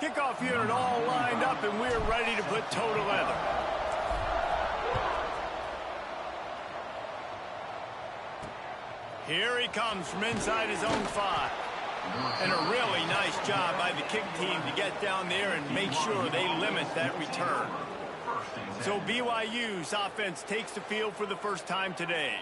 Kickoff unit all lined up, and we're ready to put toe to leather. Here he comes from inside his own 5. And a really nice job by the kick team to get down there and make sure they limit that return. So BYU's offense takes the field for the first time today.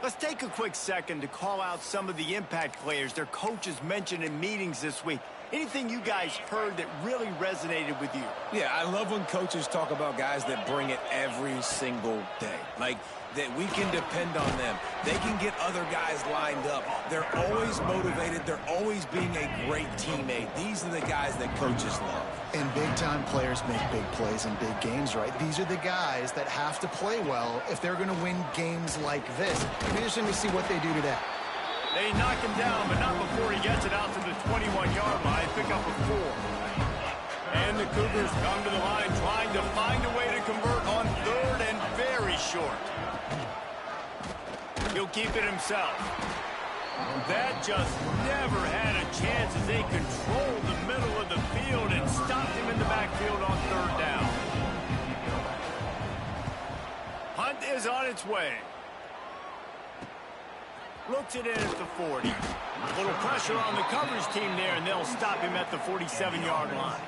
Let's take a quick second to call out some of the impact players their coaches mentioned in meetings this week. Anything you guys heard that really resonated with you? Yeah, I love when coaches talk about guys that bring it every single day. Like, that we can depend on them. They can get other guys lined up. They're always motivated. They're always being a great teammate. These are the guys that coaches love. And big-time players make big plays in big games, right? These are the guys that have to play well if they're going to win games like this. It'll be interesting to see what they do today. They knock him down, but not before he gets it out to the 21-yard line. Pick up a 4. And the Cougars come to the line trying to find a way to convert on 3rd and very short. He'll keep it himself. That just never had a chance as they controlled the middle of the field and stopped him in the backfield on 3rd down. Hunt is on its way. Looks it in at the 40. A little pressure on the coverage team there, and they'll stop him at the 47-yard line.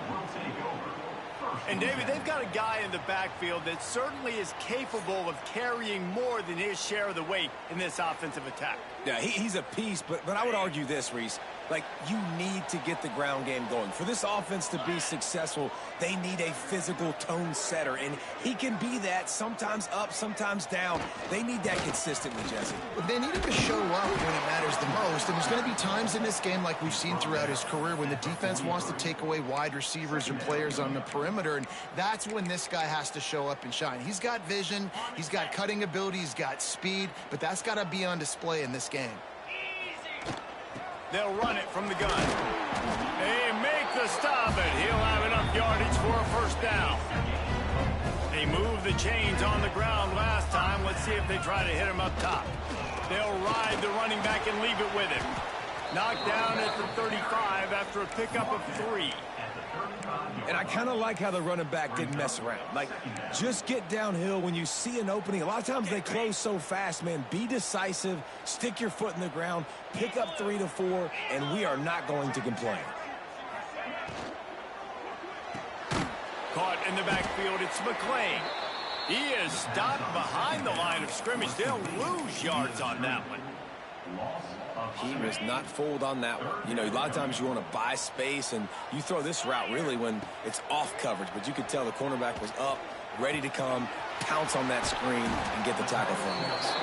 And, David, they've got a guy in the backfield that certainly is capable of carrying more than his share of the weight in this offensive attack. Yeah, he's a piece, but I would argue this, Reese. Like, you need to get the ground game going. For this offense to be successful, they need a physical tone setter, and he can be that, sometimes up, sometimes down. They need that consistently, Jesse. But they need him to show up when it matters the most, and there's going to be times in this game like we've seen throughout his career when the defense wants to take away wide receivers or players on the perimeter, and that's when this guy has to show up and shine. He's got vision, he's got cutting ability, he's got speed, but that's got to be on display in this game. They'll run it from the gun. They make the stop, and he'll have enough yardage for a first down. They moved the chains on the ground last time. Let's see if they try to hit him up top. They'll ride the running back and leave it with him. Knocked down at the 35 after a pickup of 3. And I kind of like how the running back didn't mess around. Like, just get downhill when you see an opening. A lot of times they close so fast, man. Be decisive, stick your foot in the ground, pick up 3 to 4, and we are not going to complain. Caught in the backfield, it's McClain. He is stopped behind the line of scrimmage. They'll lose yards on that one. He was not fooled on that one. You know, a lot of times you want to buy space, and you throw this route really when it's off coverage. But you could tell the cornerback was up, ready to come, pounce on that screen, and get the tackle from us.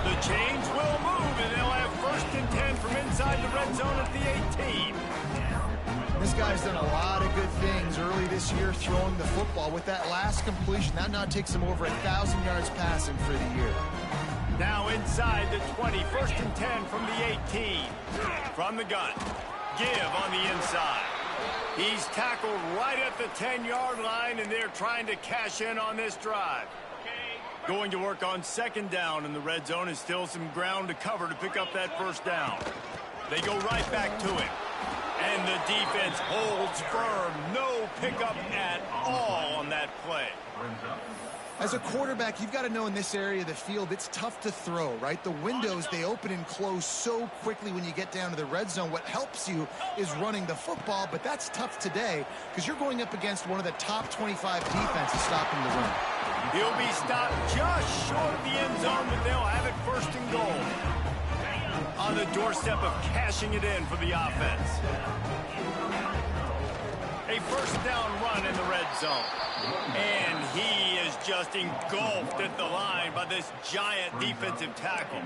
The chains will move, and they'll have 1st and 10 from inside the red zone at the 18. This guy's done a lot of good things early this year throwing the football. With that last completion, that now takes him over 1,000 yards passing for the year. Now inside the 20, 1st and 10 from the 18. From the gun. Give on the inside. He's tackled right at the 10-yard line, and they're trying to cash in on this drive. Going to work on 2nd down in the red zone, and still some ground to cover to pick up that 1st down. They go right back to him. And the defense holds firm. No pickup at all on that play. As a quarterback, you've got to know in this area of the field, it's tough to throw, right? The windows, they open and close so quickly when you get down to the red zone. What helps you is running the football, but that's tough today because you're going up against one of the top 25 defenses stopping the run. He'll be stopped just short of the end zone, but they'll have it 1st and goal. On the doorstep of cashing it in for the offense. A 1st down run in the red zone. And he is just engulfed at the line by this giant defensive tackle.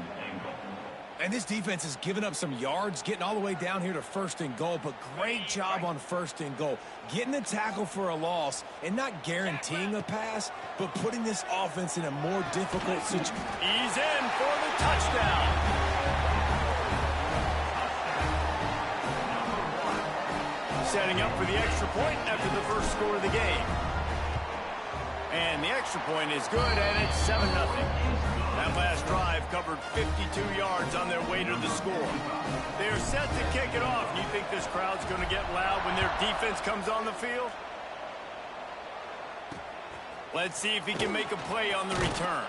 And this defense has given up some yards, getting all the way down here to 1st and goal, but great job on 1st and goal. Getting a tackle for a loss and not guaranteeing a pass, but putting this offense in a more difficult situation. He's in for the touchdown. Setting up for the extra point after the 1st score of the game. And the extra point is good, and it's 7-0. That last drive covered 52 yards on their way to the score. They are set to kick it off. You think this crowd's going to get loud when their defense comes on the field? Let's see if he can make a play on the return.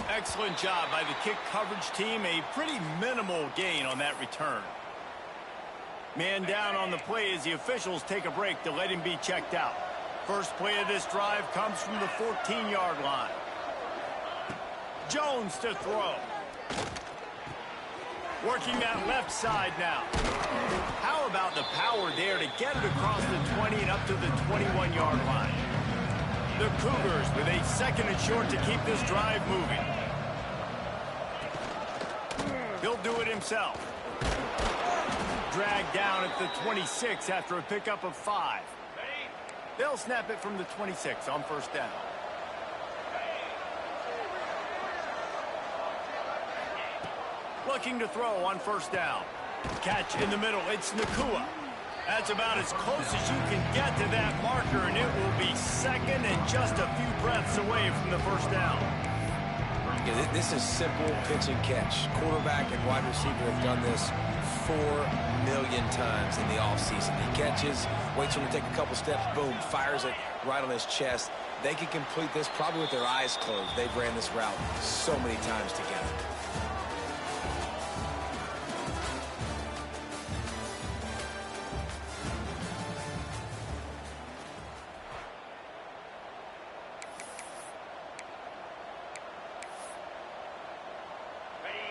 Excellent job by the kick coverage team. A pretty minimal gain on that return. Man down on the play as the officials take a break to let him be checked out. First play of this drive comes from the 14-yard line. Jones to throw. Working that left side now. How about the power there to get it across the 20 and up to the 21-yard line? The Cougars with a second and short to keep this drive moving. He'll do it himself. Dragged down at the 26 after a pickup of 5. They'll snap it from the 26 on first down. Looking to throw on first down. Catch in the middle. It's Nakua. That's about as close as you can get to that marker, and it will be second and just a few breaths away from the first down. Yeah, this is simple pitch and catch. Quarterback and wide receiver have done this 4 million times in the offseason. He catches, waits for him to take a couple steps, boom, fires it right on his chest. They can complete this probably with their eyes closed. They've ran this route so many times together.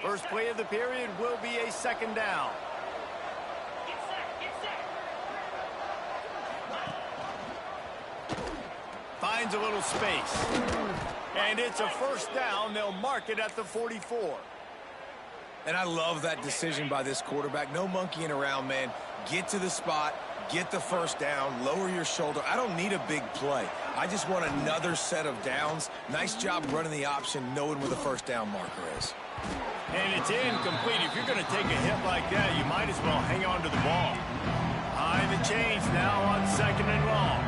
First play of the period will be a second down. Finds a little space. And it's a first down. They'll mark it at the 44. And I love that decision by this quarterback. No monkeying around, man. Get to the spot, get the first down, lower your shoulder. I don't need a big play. I just want another set of downs. Nice job running the option, knowing where the first down marker is. And it's incomplete. If you're going to take a hit like that, you might as well hang on to the ball. Behind the chains now on second and long.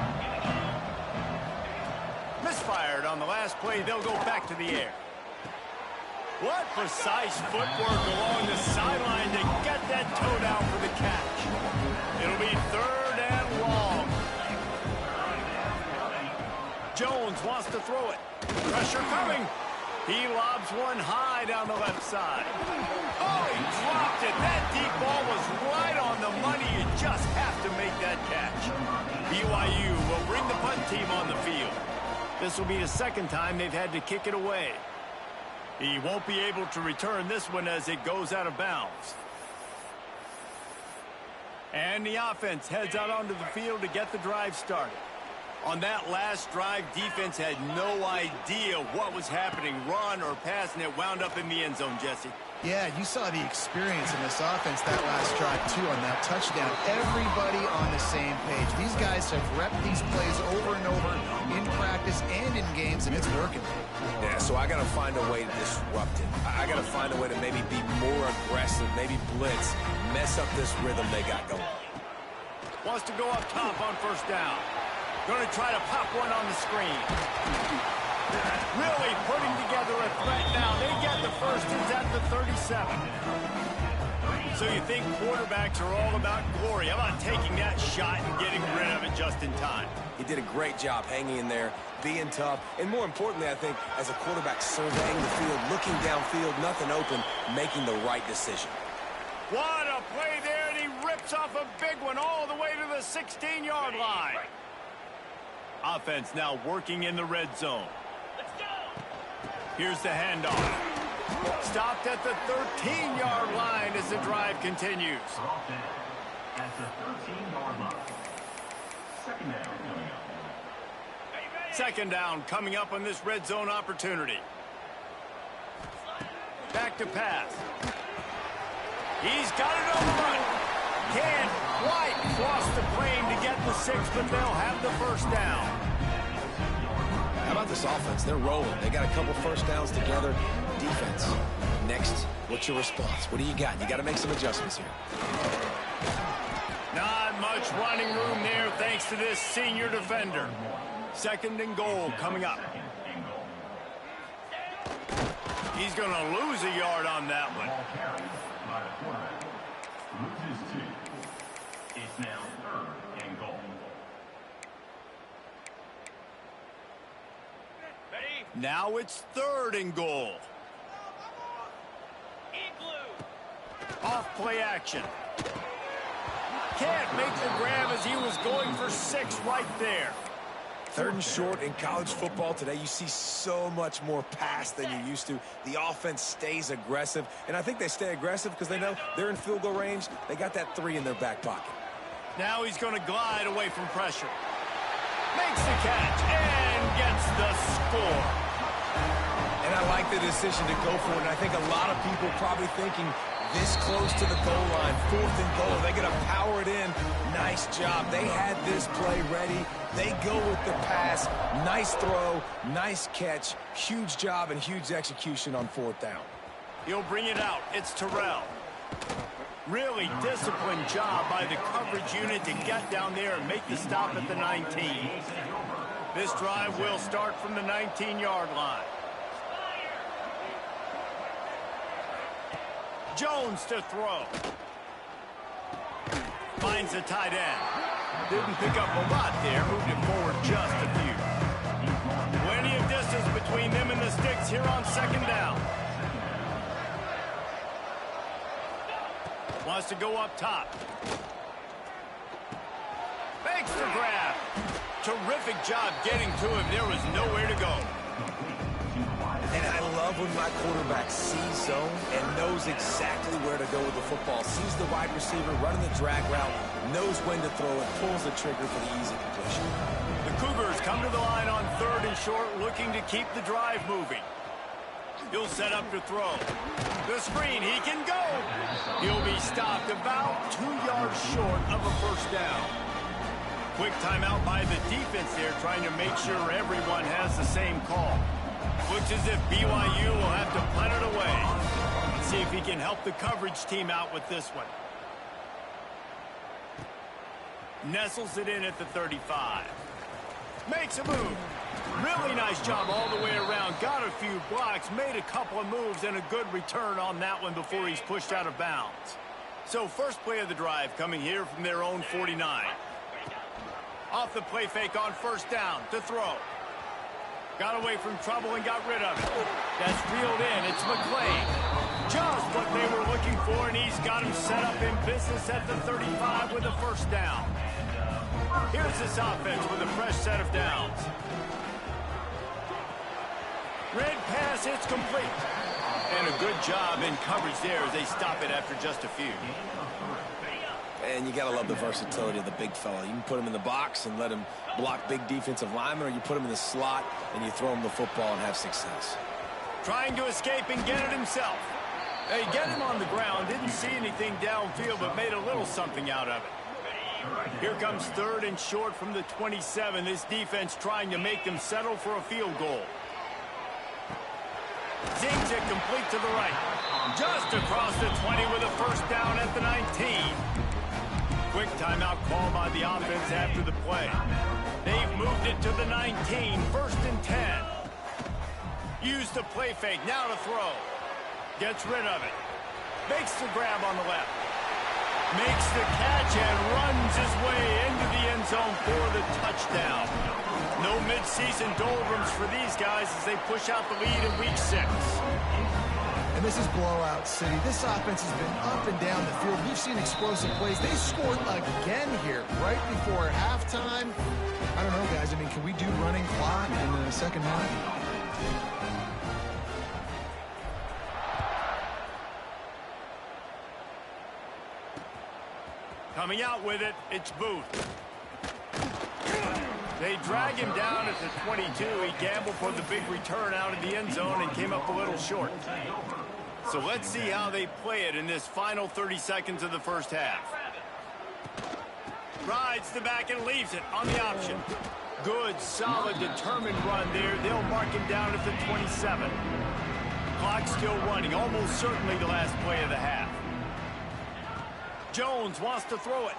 Misfired on the last play. They'll go back to the air. What precise footwork along the sideline to get that toe down for the catch. It'll be third and long. Jones wants to throw it. Pressure coming. He lobs one high down the left side. Oh, he dropped it. That deep ball was right on the money. You just have to make that catch. BYU will bring the punt team on the field. This will be the second time they've had to kick it away. He won't be able to return this one as it goes out of bounds. And the offense heads out onto the field to get the drive started. On that last drive, defense had no idea what was happening, run or pass, and it wound up in the end zone, Jesse. Yeah, you saw the experience in this offense that last drive, too, on that touchdown. Everybody on the same page. These guys have repped these plays over and over in practice and in games, and it's working. Yeah, so I got to find a way to disrupt it. I got to find a way to maybe be more aggressive, maybe blitz, mess up this rhythm they got going. Wants to go up top on first down. Going to try to pop one on the screen. Really putting together a threat now. They get the first. It's at the 37. So you think quarterbacks are all about glory. How about taking that shot and getting rid of it just in time? He did a great job hanging in there, being tough, and more importantly, I think, as a quarterback surveying the field, looking downfield, nothing open, making the right decision. What a play there, and he rips off a big one all the way to the 16-yard line. Offense now working in the red zone. Here's the handoff. Stopped at the 13-yard line as the drive continues. At the 13-yard line. Second down coming up on this red zone opportunity. Back to pass. He's got it on the run. Can't quite cross the plane to get the 6, but they'll have the first down. How about this offense? They're rolling. They got a couple first downs together. Defense. Next, what's your response? What do you got? You got to make some adjustments here. Not much running room there thanks to this senior defender. Second and goal coming up. He's going to lose a yard on that one. Ball carried by the quarterback. Loses 2. It's now 3rd and goal. Now it's 3rd and goal. Off play action. Can't make the grab as he was going for 6 right there. 3rd and short in college football today. You see so much more pass than you used to. The offense stays aggressive, and I think they stay aggressive because they know they're in field goal range. They got that 3 in their back pocket. Now he's going to glide away from pressure. Makes the catch and gets the score. And I like the decision to go for it, and I think a lot of people probably thinking this close to the goal line, 4th and goal, they got to power it in. Nice job. They had this play ready. They go with the pass. Nice throw, nice catch, huge job and huge execution on 4th down. He'll bring it out. It's Terrell. Really disciplined job by the coverage unit to get down there and make the stop at the 19. This drive will start from the 19-yard line. Jones to throw. Finds the tight end. Didn't pick up a lot there. Moved it forward just a few. Plenty of distance between them and the sticks here on 2nd down. Wants to go up top. Makes the grab. Terrific job getting to him. There was nowhere to go. And I love when my quarterback sees zone and knows exactly where to go with the football. Sees the wide receiver running the drag route, knows when to throw it, pulls the trigger for the easy completion. The Cougars come to the line on 3rd and short, looking to keep the drive moving. He'll set up to throw. The screen, he can go. He'll be stopped about 2 yards short of a 1st down. Quick timeout by the defense there, trying to make sure everyone has the same call. Looks as if BYU will have to punt it away. Let's see if he can help the coverage team out with this one. Nestles it in at the 35. Makes a move. Really nice job all the way around. Got a few blocks, made a couple of moves, and a good return on that one before he's pushed out of bounds. So first play of the drive coming here from their own 49. Off the play fake on 1st down to throw. Got away from trouble and got rid of it. That's reeled in. It's McClain. Just what they were looking for, and he's got him set up in business at the 35 with a 1st down. Here's this offense with a fresh set of downs. Red pass, it's complete. And a good job in coverage there as they stop it after just a few. And you got to love the versatility of the big fella. You can put him in the box and let him block big defensive linemen, or you put him in the slot and you throw him the football and have success. Trying to escape and get it himself. They get him on the ground, didn't see anything downfield, but made a little something out of it. Here comes 3rd and short from the 27. This defense trying to make them settle for a field goal. Zings it complete to the right. Just across the 20 with a 1st down at the 19. Quick timeout call by the offense after the play. They've moved it to the 19, 1st and 10. Use the play fake, now to throw. Gets rid of it. Makes the grab on the left. Makes the catch and runs his way into the end zone for the touchdown. No midseason doldrums for these guys as they push out the lead in week 6. And this is blowout city. This offense has been up and down the field. We've seen explosive plays. They scored again here right before halftime. I don't know, guys. I mean, can we do running clock in the 2nd half? Coming out with it, it's Booth. They drag him down at the 22. He gambled for the big return out of the end zone and came up a little short. So let's see how they play it in this final 30 seconds of the 1st half. Rides the back and leaves it on the option. Good, solid, determined run there. They'll mark him down at the 27. Clock still running, almost certainly the last play of the half. Jones wants to throw it.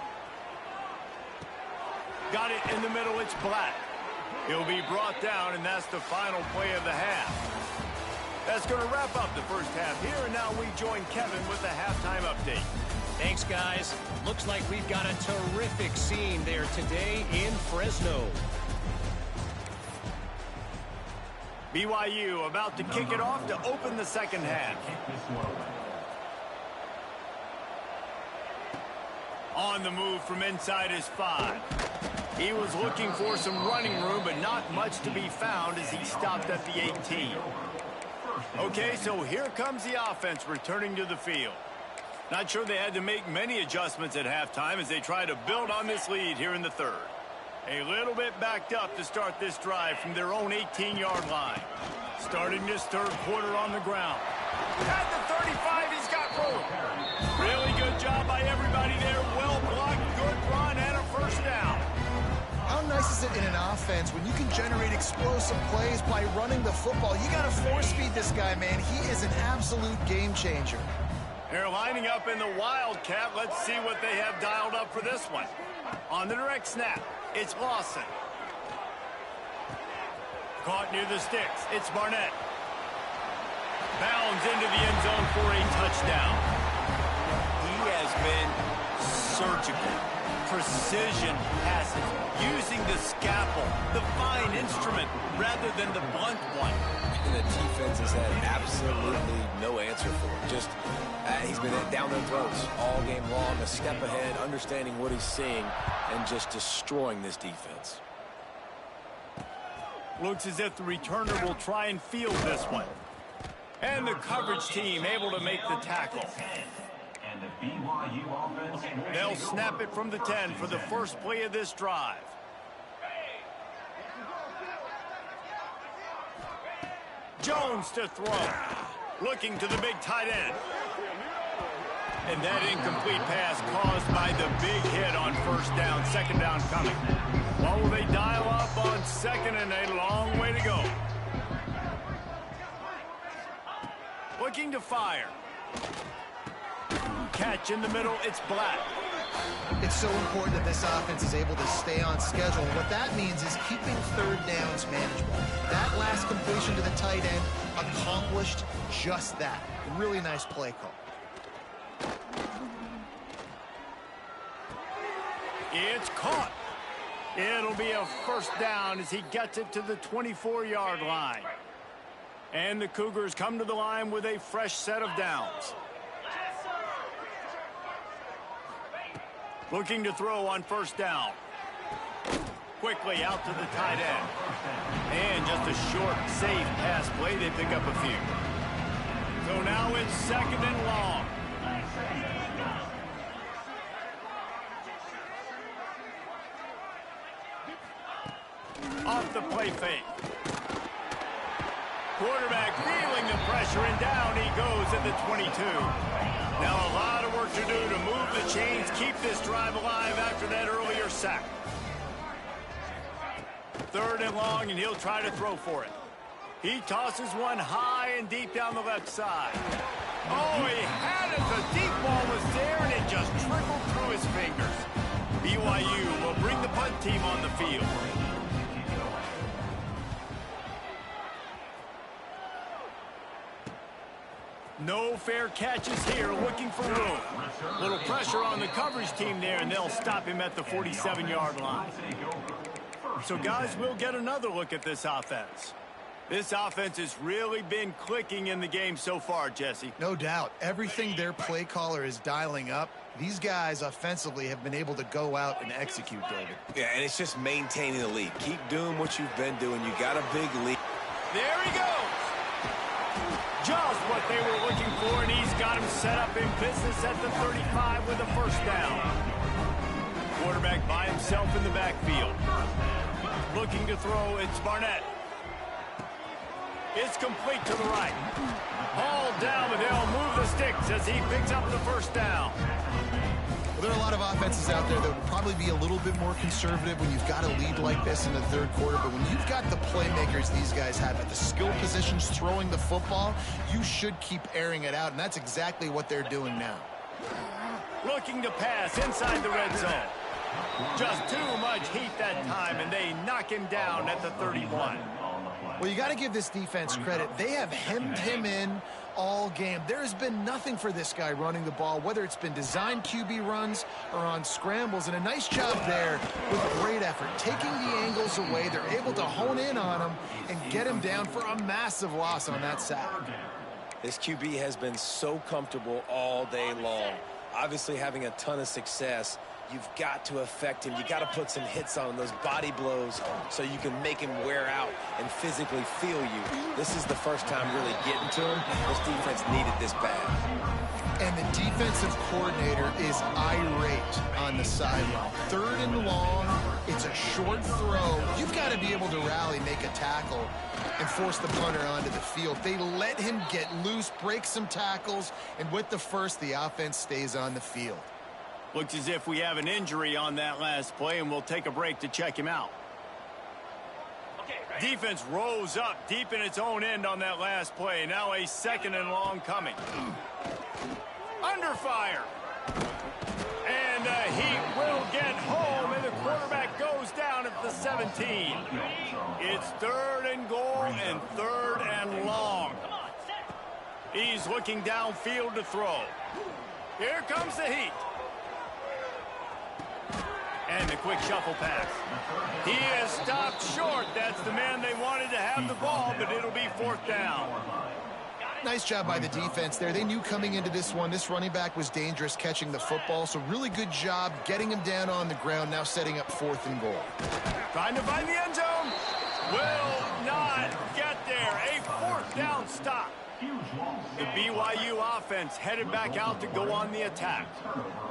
Got it in the middle, it's Black. He'll be brought down, and that's the final play of the half. That's going to wrap up the first half here, and now we join Kevin with the halftime update. Thanks, guys. Looks like we've got a terrific scene there today in Fresno. BYU about to kick it off to open the second half. On the move from inside his 5. He was looking for some running room, but not much to be found as he stopped at the 18. Okay, so here comes the offense returning to the field. Not sure they had to make many adjustments at halftime as they try to build on this lead here in the third. A little bit backed up to start this drive from their own 18-yard line. Starting this third quarter on the ground. At the 35, he's got room. Really good job by everybody there. Well blocked, good run, and a first down. How nice is it in an offense when you can generate explosive plays by running the football? You got to force feed this guy, man. He is an absolute game changer. They're lining up in the Wildcat. Let's see what they have dialed up for this one. On the direct snap, it's Lawson. Caught near the sticks. It's Barnett. Bounds into the end zone for a touchdown. He has been surgical. Precision passes, using the scalpel, the fine instrument, rather than the blunt one. And the defense has had absolutely no answer for him. Just, he's been down their throats all game long, a step ahead, understanding what he's seeing, and just destroying this defense. Looks as if the returner will try and field this one. And the coverage team able to make the tackle. They'll snap it from the 10 for the first play of this drive. Jones to throw. Looking to the big tight end. And that incomplete pass caused by the big hit on first down. Second down coming. What will they dial up on second, and a long way to go. Looking to fire. Catch in the middle, it's Black. It's so important that this offense is able to stay on schedule. And what that means is keeping third downs manageable. That last completion to the tight end accomplished just that. Really nice play call. It's caught. It'll be a first down as he gets it to the 24-yard line. And the Cougars come to the line with a fresh set of downs. Looking to throw on first down. Quickly out to the tight end. And just a short, safe pass play. They pick up a few. So now it's second and long. Off the play fake. Quarterback feeling the pressure, and down he goes at the 22. Now a lot of work to do to move the chains, keep this drive alive after that earlier sack. Third and long, and he'll try to throw for it. He tosses one high and deep down the left side. Oh, he had it. The deep ball was there, and it just trickled through his fingers. BYU will bring the punt team on the field. No fair catches here, looking for room. Little pressure on the coverage team there, and they'll stop him at the 47-yard line. So, guys, we'll get another look at this offense. This offense has really been clicking in the game so far, Jesse. No doubt. Everything their play caller is dialing up, these guys offensively have been able to go out and execute, David. Yeah, and it's just maintaining the lead. Keep doing what you've been doing. You got a big lead. There he goes. Just what they were looking for, and he's got him set up in business at the 35 with a first down. Quarterback by himself in the backfield. Looking to throw, it's Barnett. It's complete to the right. Hauled down, but they'll move the sticks as he picks up the first down. Well, there are a lot of offenses out there that would probably be a little bit more conservative when you've got a lead like this in the third quarter. But when you've got the playmakers these guys have at the skill positions throwing the football, you should keep airing it out. And that's exactly what they're doing now. Looking to pass inside the red zone. Just too much heat that time, and they knock him down at the 31. Well, you got to give this defense credit. They have hemmed him in all game. There has been nothing for this guy running the ball, whether it's been designed QB runs or on scrambles, and a nice job there with great effort. Taking the angles away, they're able to hone in on him and get him down for a massive loss on that sack. This QB has been so comfortable all day long. Obviously having a ton of success. You've got to affect him. You got to put some hits on him, those body blows, so you can make him wear out and physically feel you. This is the first time really getting to him. This defense needed this bad. And the defensive coordinator is irate on the sideline. 3rd and long, it's a short throw. You've got to be able to rally, make a tackle, and force the punter onto the field. They let him get loose, break some tackles, and with the first, the offense stays on the field. Looks as if we have an injury on that last play, and we'll take a break to check him out. Defense rose up deep in its own end on that last play. Now a 2nd and long coming. Under fire. And he will get home, and the quarterback goes down at the 17. It's 3rd and goal and 3rd and long. He's looking downfield to throw. Here comes the heat. And the quick shuffle pass. He is stopped short. That's the man they wanted to have the ball, but it'll be 4th down. Nice job by the defense there. They knew coming into this one, this running back was dangerous catching the football, so really good job getting him down on the ground, now setting up 4th and goal. Trying to find the end zone. Will not get there. A 4th down stop. The BYU offense headed back out to go on the attack.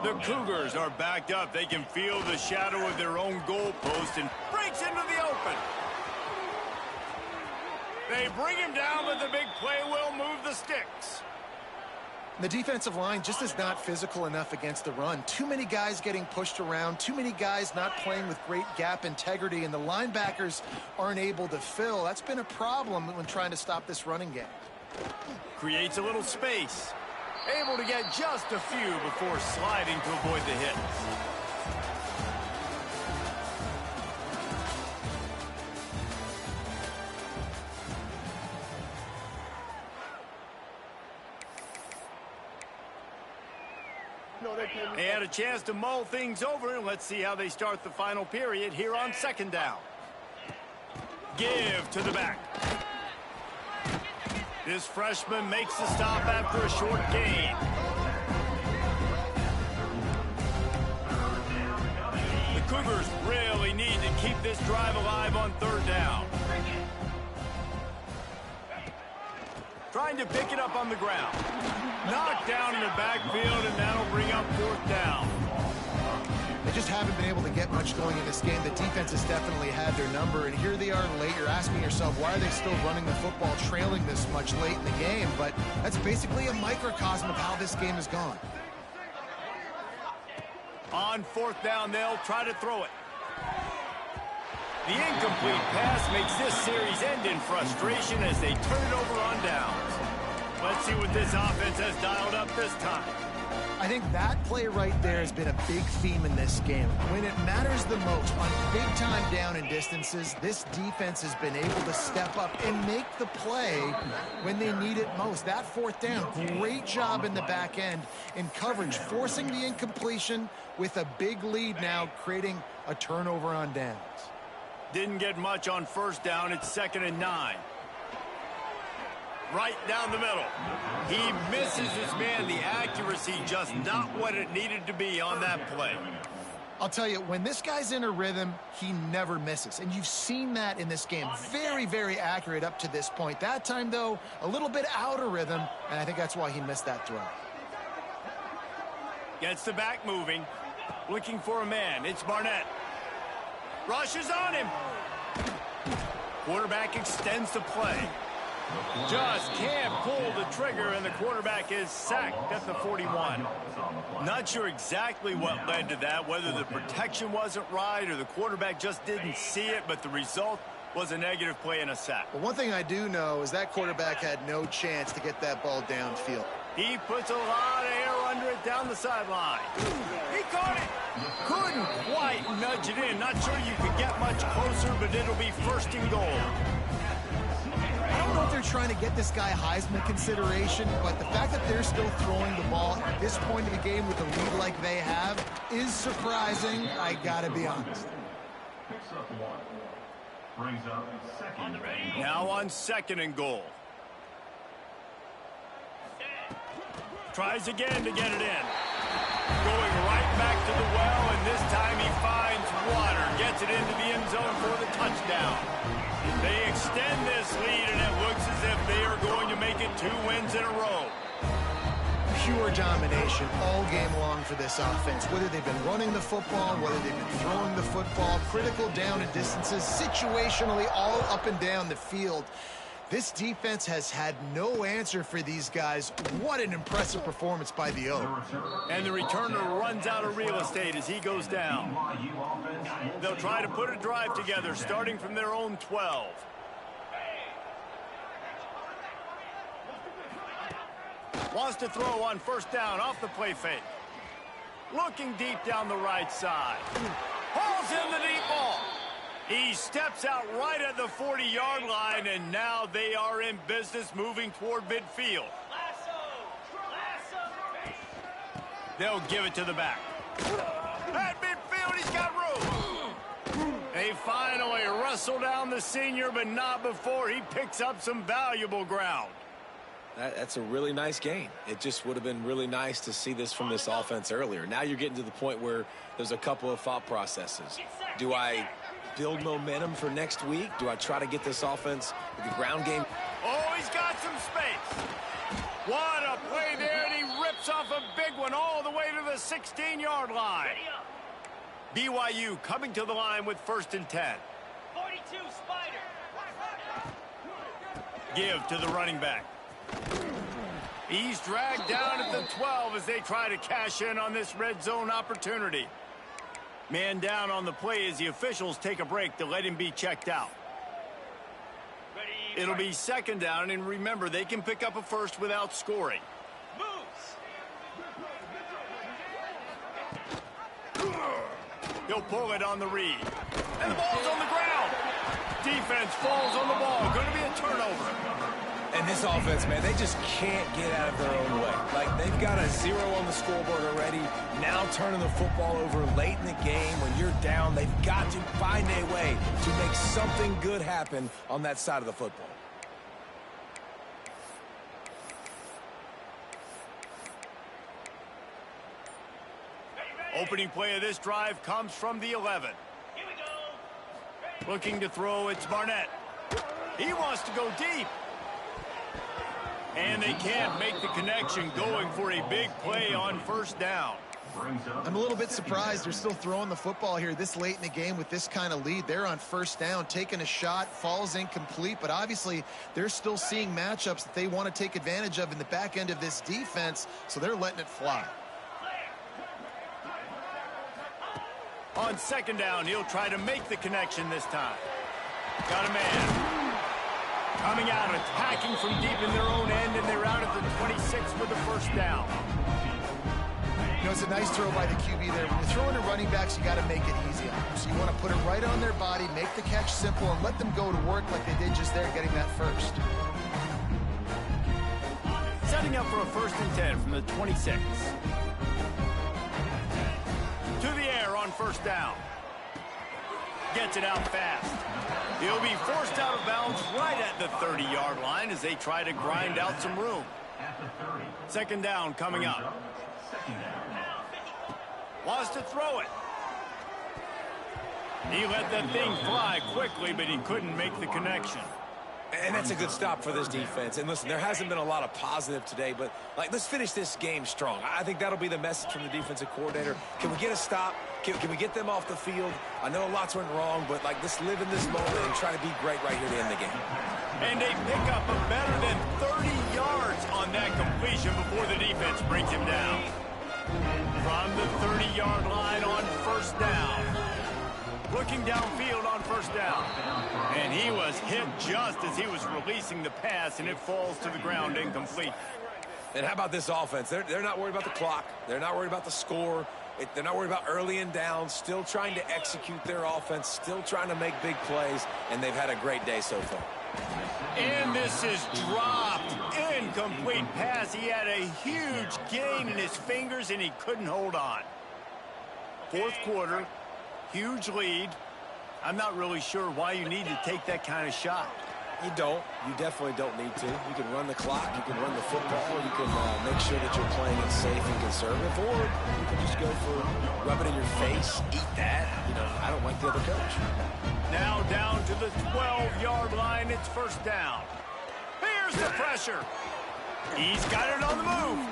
The Cougars are backed up. They can feel the shadow of their own goalpost and breaks into the open. They bring him down, but the big play will move the sticks. The defensive line just is not physical enough against the run. Too many guys getting pushed around, too many guys not playing with great gap integrity, and the linebackers aren't able to fill. That's been a problem when trying to stop this running game. Creates a little space. Able to get just a few before sliding to avoid the hits. They had a chance to mull things over, and let's see how they start the final period here on 2nd down. Give to the back. This freshman makes the stop after a short gain. The Cougars really need to keep this drive alive on 3rd down. Trying to pick it up on the ground. Knocked down in the backfield, and that'll bring up 4th down. They just haven't been able to get much going in this game. The defense has definitely had their number, and here they are late. You're asking yourself, why are they still running the football trailing this much late in the game? But that's basically a microcosm of how this game has gone. On 4th down, they'll try to throw it. The incomplete pass makes this series end in frustration as they turn it over on downs. Let's see what this offense has dialed up this time. I think that play right there has been a big theme in this game. When it matters the most, on big-time down and distances, this defense has been able to step up and make the play when they need it most. That 4th down, great job in the back end in coverage, forcing the incompletion with a big lead now, creating a turnover on downs. Didn't get much on 1st down. It's 2nd and 9. Right down the middle. He misses his man. The accuracy just not what it needed to be on that play. I'll tell you, when this guy's in a rhythm, he never misses. And you've seen that in this game. Very, very accurate up to this point. That time, though, a little bit out of rhythm, and I think that's why he missed that throw. Gets the back moving. Looking for a man. It's Barnett. Rushes on him. Quarterback extends the play. Just can't pull the trigger, and the quarterback is sacked at the 41. Not sure exactly what led to that, whether the protection wasn't right or the quarterback just didn't see it, but the result was a negative play and a sack. But one thing I do know is that quarterback had no chance to get that ball downfield. He puts a lot of air under it down the sideline. He caught it. Couldn't quite nudge it in. Not sure you could get much closer, but it'll be 1st and goal. if they're trying to get this guy Heisman consideration, but the fact that they're still throwing the ball at this point of the game with a lead like they have is surprising, I gotta be honest. Picks up one. Brings up second. Now on 2nd and goal. Tries again to get it in. Going right back to the well, and this time he finds water. Gets it into the end zone for the touchdown. They extend this lead, and it looks as if they are going to make it 2 wins in a row. Pure domination all game long for this offense. Whether they've been running the football, whether they've been throwing the football, critical down and distances, situationally all up and down the field. This defense has had no answer for these guys. What an impressive performance by the O. And the returner runs out of real estate as he goes down. They'll try to put a drive together, starting from their own 12. Wants to throw on 1st down off the play fake. Looking deep down the right side. Hauls in the deep ball. He steps out right at the 40-yard line, and now they are in business moving toward midfield. They'll give it to the back. At midfield, he's got room. They finally wrestle down the senior, but not before he picks up some valuable ground. That's a really nice gain. It just would have been really nice to see this from this offense earlier. Now you're getting to the point where there's a couple of thought processes. Do I build momentum for next week? Do I try to get this offense with the ground game? Oh, he's got some space. What a play there, and he rips off a big one all the way to the 16-yard line. BYU coming to the line with 1st and 10. 42 Spider. Give to the running back. He's dragged down at the 12 as they try to cash in on this red zone opportunity. Man down on the play as the officials take a break to let him be checked out. It'll be 2nd down, and remember, they can pick up a first without scoring. He'll pull it on the read. And the ball's on the ground. Defense falls on the ball. Going to be a turnover. And this offense, man, they just can't get out of their own way. Like, they've got a 0 on the scoreboard already. Now turning the football over late in the game when you're down. They've got to find a way to make something good happen on that side of the football. Opening play of this drive comes from the 11. Looking to throw, it's Barnett. He wants to go deep. And they can't make the connection, going for a big play on 1st down. I'm a little bit surprised they're still throwing the football here this late in the game with this kind of lead. They're on 1st down, taking a shot, falls incomplete, but obviously they're still seeing matchups that they want to take advantage of in the back end of this defense, so they're letting it fly. On 2nd down, he'll try to make the connection this time. Got a man. Coming out, attacking from deep in their own end, and they're out at the 26 with the 1st down. You know, it's a nice throw by the QB there. When you're throwing to running backs, you got to make it easy on them. So you want to put it right on their body, make the catch simple, and let them go to work like they did just there, getting that first. Setting up for a 1st and 10 from the 26. To the air on 1st down. Gets it out fast. He'll be forced out of bounds right at the 30-yard line as they try to grind out some room. 2nd down coming up. Wants to throw it. He let that thing fly quickly, but he couldn't make the connection. And that's a good stop for this defense. And listen, there hasn't been a lot of positive today, but let's finish this game strong. I think that'll be the message from the defensive coordinator. Can we get a stop? Can we get them off the field? I know lots went wrong, but let's live in this moment and try to be great right here to end the game. And they pick up a better than 30 yards on that completion before the defense brings him down. From the 30-yard line on 1st down. Looking downfield on 1st down. And he was hit just as he was releasing the pass, and it falls to the ground incomplete. And how about this offense? They're not worried about the clock. They're not worried about the score. They're not worried about early and down. Still trying to execute their offense. Still trying to make big plays. And they've had a great day so far. And this is dropped. Incomplete pass. He had a huge gain in his fingers, and he couldn't hold on. Fourth quarter, huge lead. I'm not really sure why you need to take that kind of shot. You don't. You definitely don't need to. You can run the clock. You can run the football. You can make sure that you're playing it safe and conservative. Or you can just go for rub it in your face, eat that. You know, I don't like the other coach. Now down to the 12-yard line. It's first down. Here's the pressure. He's got it on the move.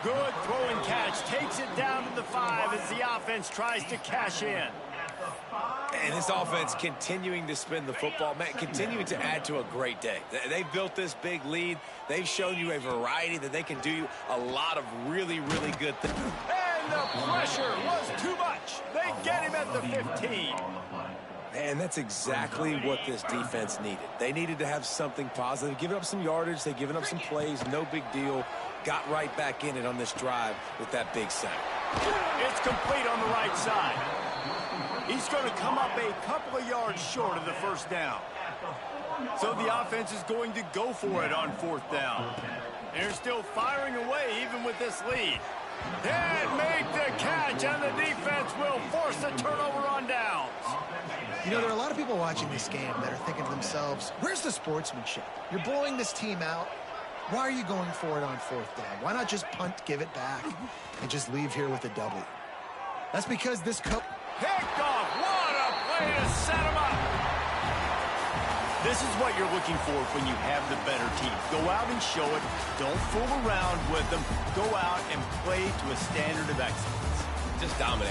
Good throw and catch. Takes it down to the 5 as the offense tries to cash in. And this offense continuing to spin the football, man, continuing to add to a great day. They've built this big lead. They've shown you a variety that they can do a lot of really, really good things. And the pressure was too much. They get him at the 15. And that's exactly what this defense needed. They needed to have something positive. Giving up some yardage, they've given up some plays, no big deal. Got right back in it on this drive with that big sack. It's complete on the right side. He's going to come up a couple of yards short of the first down. So the offense is going to go for it on fourth down. They're still firing away even with this lead. Can't make the catch, and the defense will force the turnover on downs. You know, there are a lot of people watching this game that are thinking to themselves, where's the sportsmanship? You're blowing this team out. Why are you going for it on fourth down? Why not just punt, give it back, and just leave here with a W? That's because this coach... Picked off. What a play to set him up. This is what you're looking for when you have the better team. Go out and show it. Don't fool around with them. Go out and play to a standard of excellence. Just dominate.